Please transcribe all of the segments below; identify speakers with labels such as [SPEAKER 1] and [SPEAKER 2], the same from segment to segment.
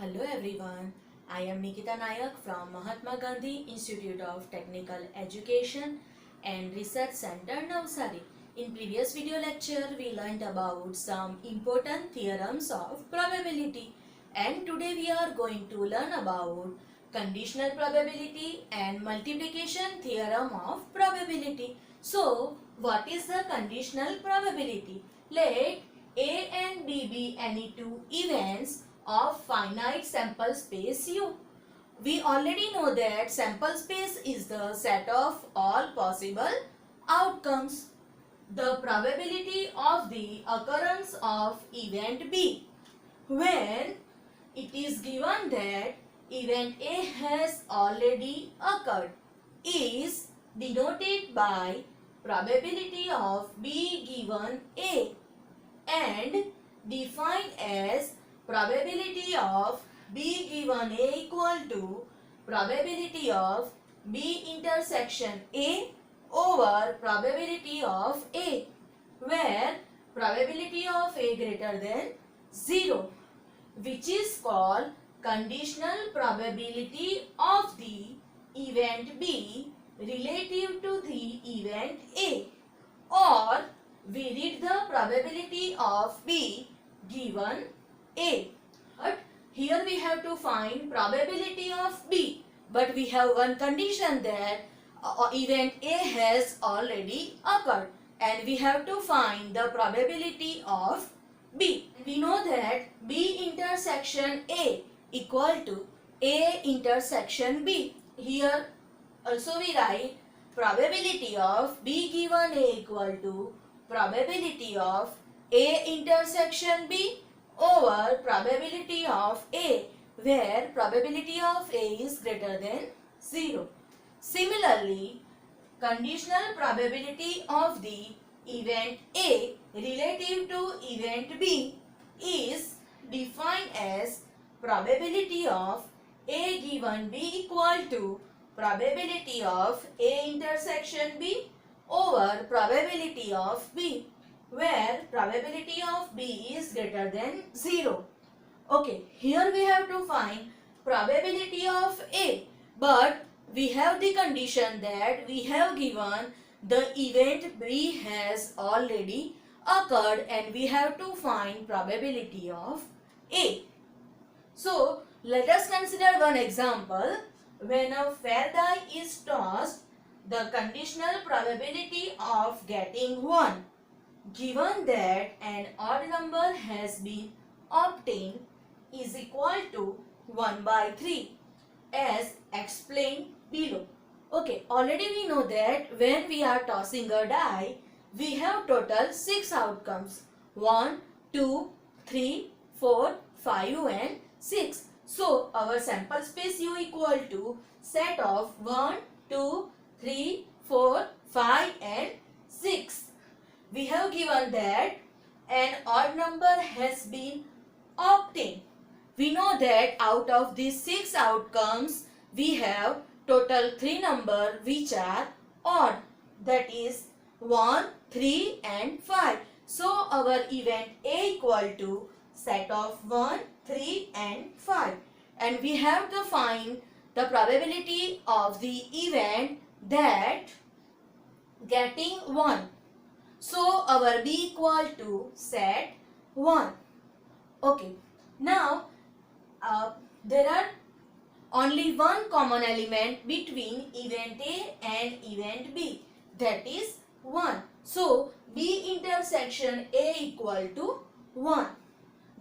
[SPEAKER 1] Hello everyone, I am Nikita Nayak from Mahatma Gandhi Institute of Technical Education and Research Center, Navsari. In previous video lecture, we learned about some important theorems of probability, and today we are going to learn about conditional probability and multiplication theorem of probability. So, what is the conditional probability? Let A and B be any two events of finite sample space U. We already know that sample space is the set of all possible outcomes. The probability of the occurrence of event B, when it is given that event A has already occurred, is denoted by probability of B given A and defined as probability of B given A equal to probability of B intersection A over probability of A, where probability of A greater than 0, which is called conditional probability of the event B relative to the event A, or we read the probability of B given A. But here we have to find probability of B, but we have one condition that event A has already occurred, and we have to find the probability of B. We know that B intersection A equal to A intersection B. Here also we write probability of B given A equal to probability of A intersection B over probability of A, where probability of A is greater than 0. Similarly, conditional probability of the event A relative to event B is defined as probability of A given B equal to probability of A intersection B over probability of B, where probability of B is greater than 0. Okay, here we have to find probability of A, but we have the condition that we have given the event B has already occurred and we have to find probability of A. So, let us consider one example. When a fair die is tossed, the conditional probability of getting 1, given that an odd number has been obtained, is equal to 1 by 3, as explained below. Okay, already we know that when we are tossing a die, we have total 6 outcomes. 1, 2, 3, 4, 5 and 6. So, our sample space U equal to set of 1, 2, 3, 4, 5 and 6. We have given that an odd number has been obtained. We know that out of these 6 outcomes, we have total 3 number which are odd, that is 1, 3 and 5. So our event A equal to set of 1, 3 and 5, and we have to find the probability of the event that getting 1. So our B equal to set 1. Okay, now there are only one common element between event A and event B, that is 1. So B intersection A equal to 1.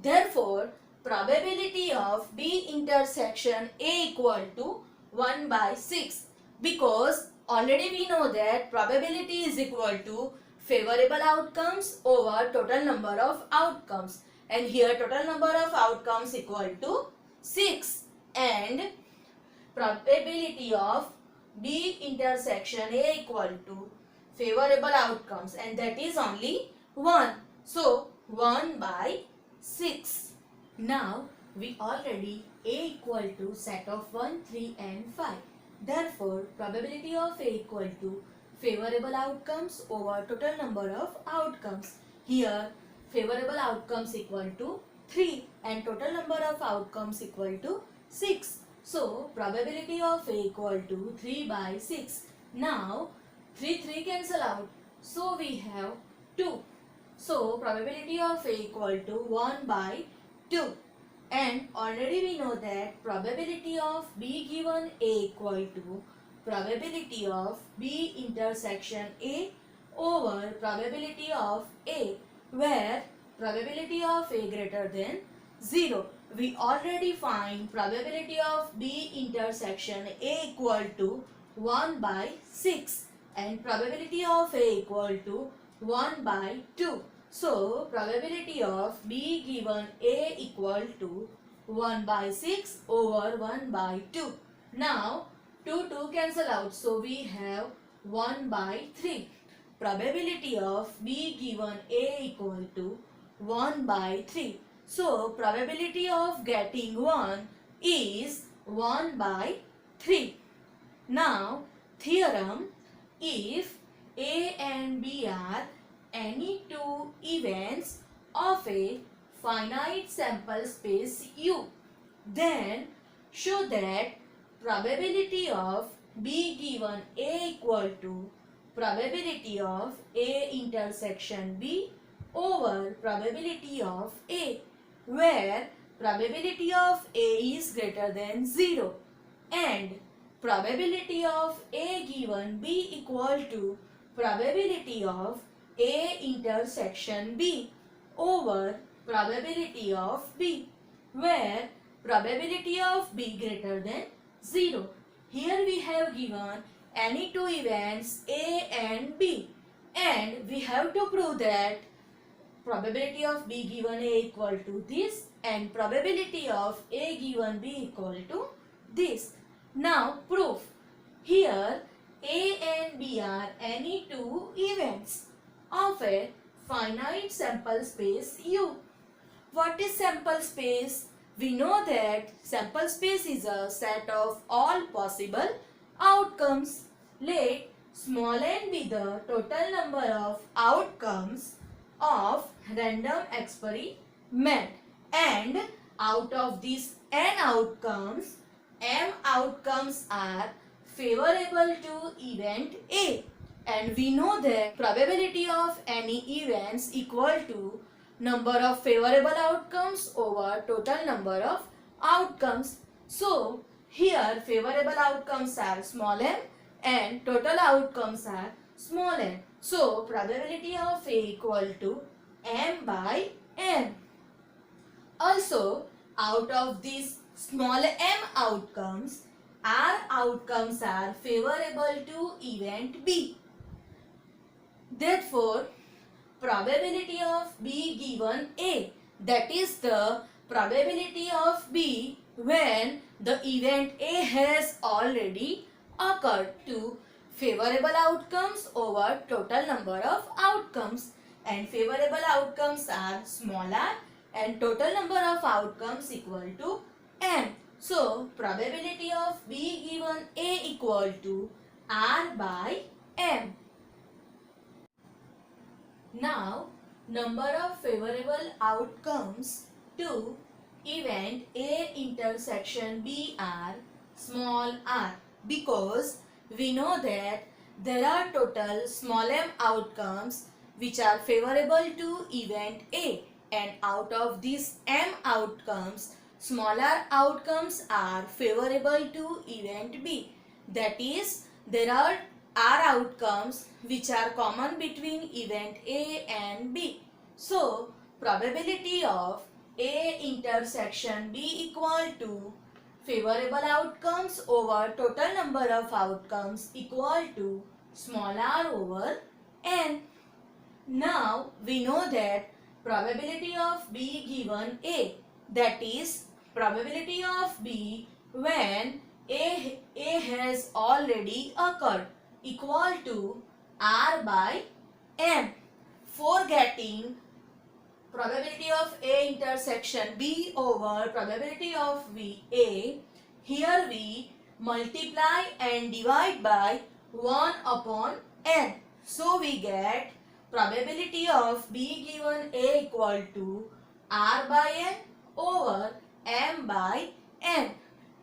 [SPEAKER 1] Therefore, probability of B intersection A equal to 1 by 6, because already we know that probability is equal to favorable outcomes over total number of outcomes, and here total number of outcomes equal to 6 and probability of B intersection A equal to favorable outcomes, and that is only 1. So 1 by 6. Now we already A equal to set of 1, 3 and 5. Therefore probability of A equal to favorable outcomes over total number of outcomes. Here favorable outcomes equal to 3 and total number of outcomes equal to 6. So probability of A equal to 3 by 6. Now 3 cancel out. So we have 2. So probability of A equal to 1 by 2. And already we know that probability of B given A equal to probability of B intersection A over probability of A, where probability of A greater than 0. We already find probability of B intersection A equal to 1 by 6 and probability of A equal to 1 by 2. So probability of B given A equal to 1 by 6 over 1 by 2. Now 2 cancel out, so we have 1 by 3. Probability of B given A equal to 1 by 3. So probability of getting 1 is 1 by 3. Now theorem, if A and B are any two events of a finite sample space U, then show that probability of B given A equal to probability of A intersection B over probability of A, where probability of A is greater than 0 and probability of A given B equal to probability of A intersection B over probability of B, where probability of B greater than 0. Here we have given any two events A and B, and we have to prove that probability of B given A equal to this and probability of A given B equal to this. Now proof. Here A and B are any two events of a finite sample space U. What is sample space? We know that sample space is a set of all possible outcomes. Let small n be the total number of outcomes of random experiment, and out of these n outcomes, m outcomes are favorable to event A, and we know that probability of any events equal to number of favorable outcomes over total number of outcomes. So here favorable outcomes are small m and total outcomes are small n. So probability of A equal to m by n. Also, out of these small m outcomes, R outcomes are favorable to event B. Therefore, probability of B given A, that is the probability of B when the event A has already occurred, to favorable outcomes over total number of outcomes, and favorable outcomes are small r and total number of outcomes equal to m. So probability of B given A equal to R by m. Now number of favorable outcomes to event A intersection B are small r, because we know that there are total small m outcomes which are favorable to event A, and out of these m outcomes, smaller outcomes are favorable to event B. That is, there are R outcomes which are common between event A and B. So probability of A intersection B equal to favorable outcomes over total number of outcomes equal to small r over n. Now we know that probability of B given A, that is probability of B when A has already occurred, equal to R by m. For getting probability of A intersection B over probability of A, here we multiply and divide by 1 upon n. So we get probability of B given A equal to R by n over M by n.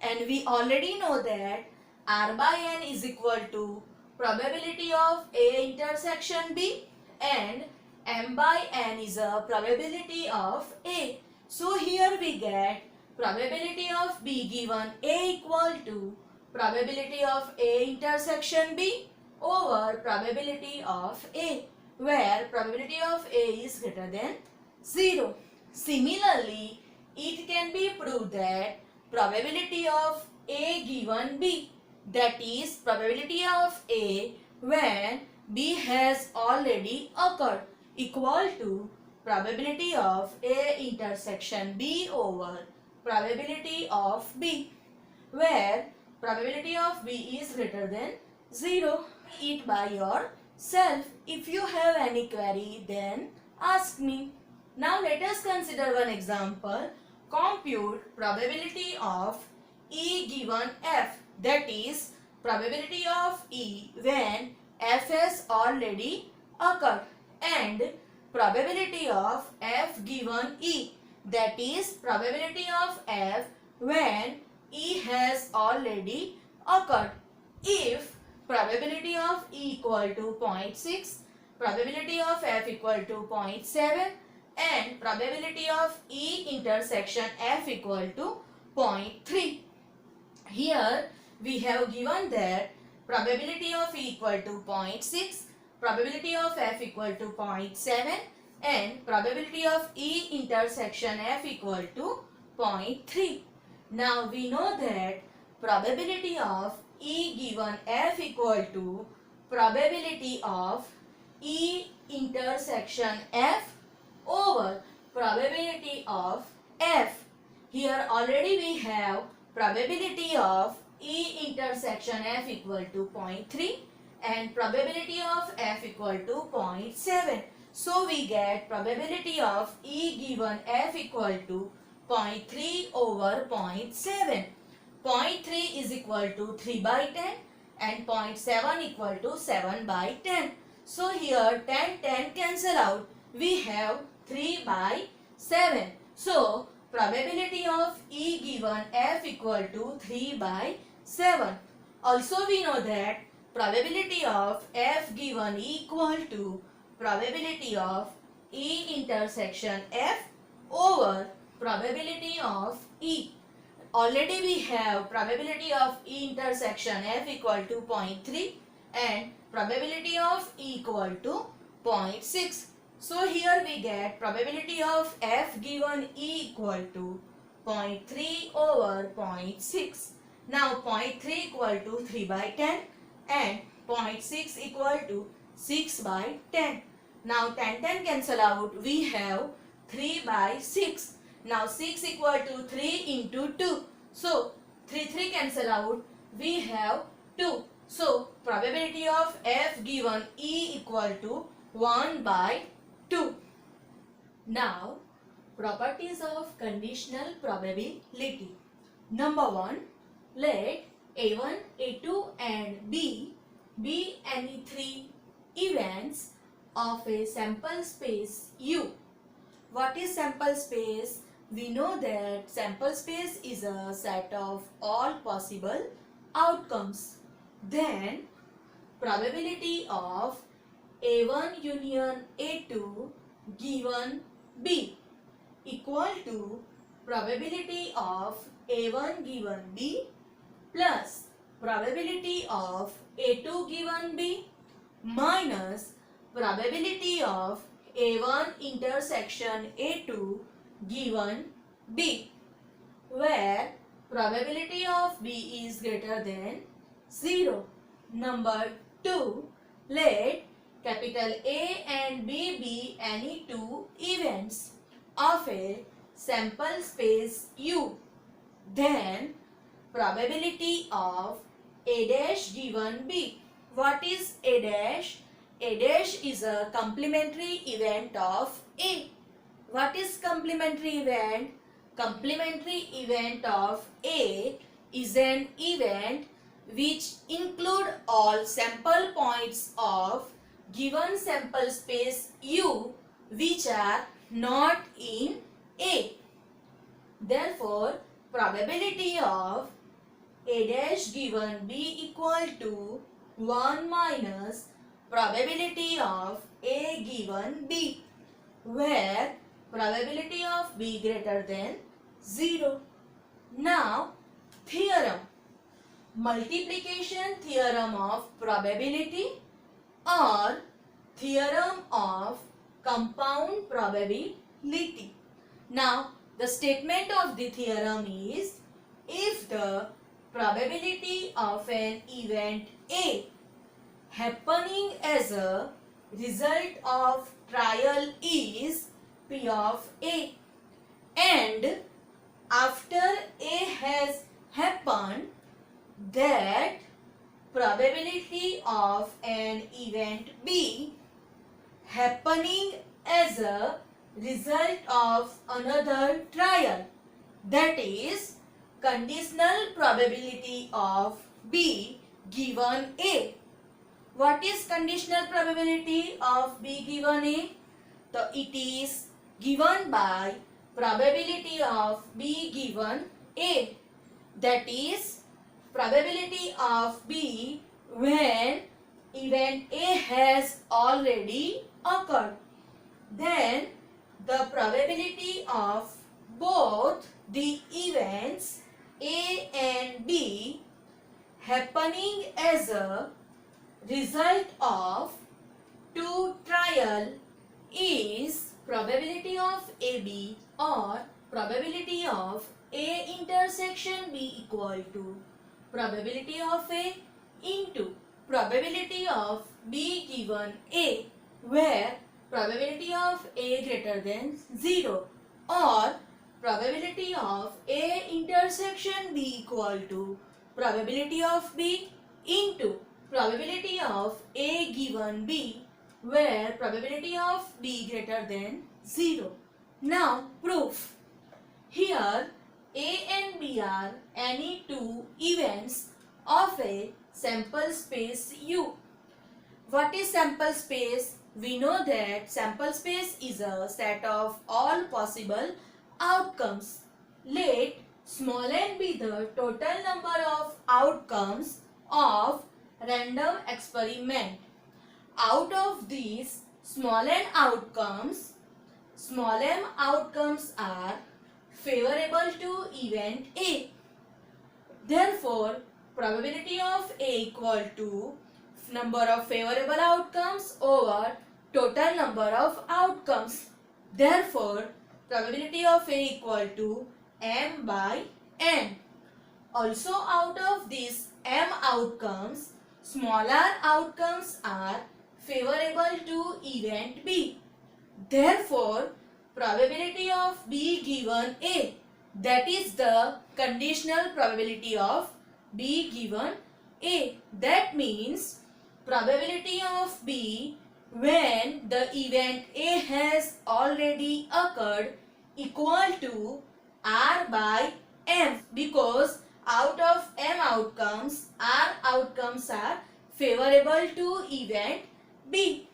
[SPEAKER 1] And we already know that R by n is equal to probability of A intersection B and M by n is a probability of A. So here we get probability of B given A equal to probability of A intersection B over probability of A, where probability of A is greater than 0. Similarly, it can be proved that probability of A given B, that is probability of A when B has already occurred, equal to probability of A intersection B over probability of B, where probability of B is greater than 0. It by yourself. If you have any query, then ask me. Now let us consider one example. Compute probability of E given F, that is probability of E when F has already occurred, and probability of F given E, that is probability of F when E has already occurred. If probability of E equal to 0.6, probability of F equal to 0.7 and probability of E intersection F equal to 0.3. Here we have given that probability of E equal to 0.6, probability of F equal to 0.7 and probability of E intersection F equal to 0.3. Now we know that probability of E given F equal to probability of E intersection F over probability of F. Here already we have probability of E intersection F equal to 0.3 and probability of F equal to 0.7. So we get probability of E given F equal to 0.3 over 0.7. 0.3 is equal to 3 by 10 and 0.7 equal to 7 by 10. So here 10 cancel out. We have 3 by 7. So probability of E given F equal to 3 by 7. Also we know that probability of F given E equal to probability of E intersection F over probability of E. Already we have probability of E intersection F equal to 0.3 and probability of E equal to 0.6. So here we get probability of F given E equal to 0.3 over 0.6. Now 0.3 equal to 3 by 10 and 0.6 equal to 6 by 10. Now 10 cancel out. We have 3 by 6. Now 6 equal to 3 into 2. So 3 cancel out. We have 2. So probability of F given E equal to 1 by 2. Now properties of conditional probability. Number 1. Let A1, A2 and B be any three events of a sample space U. What is sample space? We know that sample space is a set of all possible outcomes. Then probability of A1 union A2 given B equal to probability of A1 given B plus probability of A2 given B minus probability of A1 intersection A2 given B, where probability of B is greater than 0. Number 2. Let capital A and B be any two events of a sample space U. Then probability of A dash given B. What is A dash? A dash is a complementary event of A. What is complementary event? Complementary event of A is an event which include all sample points of given sample space U which are not in A. Therefore, probability of A dash given B equal to 1 minus probability of A given B, where probability of B greater than 0. Now, theorem. Multiplication theorem of probability or theorem of compound probability. Now, the statement of the theorem is, if the probability of an event A happening as a result of trial is P of A, and after A has happened, that probability of an event B happening as a result of another trial, that is conditional probability of B given A. What is conditional probability of B given A? So it is given by probability of B given A, that is probability of B when event A has already occurred. Then the probability of both the events A and B happening as a result of two trial is probability of AB or probability of A intersection B equal to probability of A into probability of B given A, where probability of A greater than 0, or probability of A intersection B equal to probability of B into probability of A given B, where probability of B greater than 0. Now proof. Here A and B are any two events of a sample space U. What is sample space? We know that sample space is a set of all possible outcomes. Let small n be the total number of outcomes of random experiment. Out of these small n outcomes are favorable to event A. Therefore, probability of A equal to number of favorable outcomes over total number of outcomes. Therefore, probability of A equal to m by n. Also, out of these m outcomes, smaller outcomes are favorable to event B. Therefore, probability of B given A, that is the conditional probability of B given A. That means probability of B when the event A has already occurred equal to R by M, because out of M outcomes, R outcomes are favorable to event B.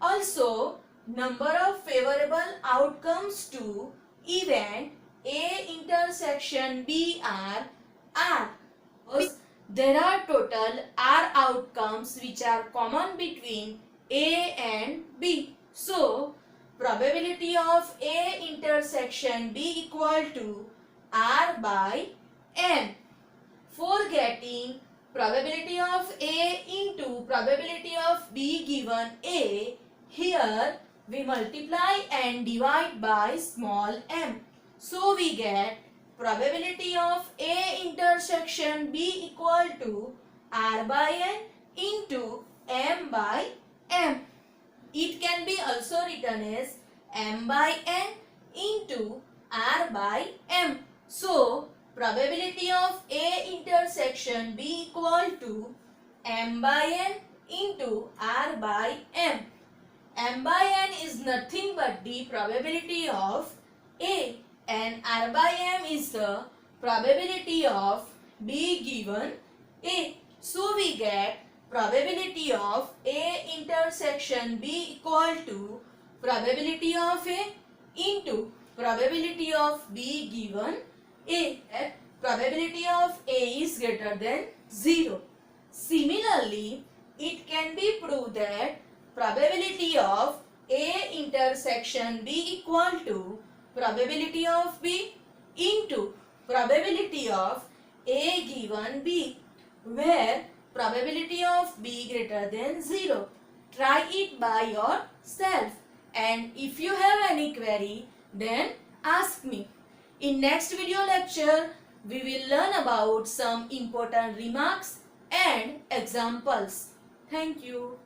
[SPEAKER 1] Also, number of favorable outcomes to event A intersection B are R. There are total R outcomes which are common between A and B. So, probability of A intersection B equal to R by M. For getting probability of A into probability of B given A, here we multiply and divide by small m. So we get probability of A intersection B equal to R by N into M by M. It can be also written as M by N into R by M. So, probability of A intersection B equal to M by N into R by M. M by N is nothing but the probability of A, and R by M is the probability of B given A. So we get probability of A intersection B equal to probability of A into probability of B given A, that probability of A is greater than 0. Similarly, it can be proved that probability of A intersection B equal to probability of B into probability of A given B, where probability of B greater than 0. Try it by yourself, and if you have any query, then ask me. In next video lecture, we will learn about some important remarks and examples. Thank you.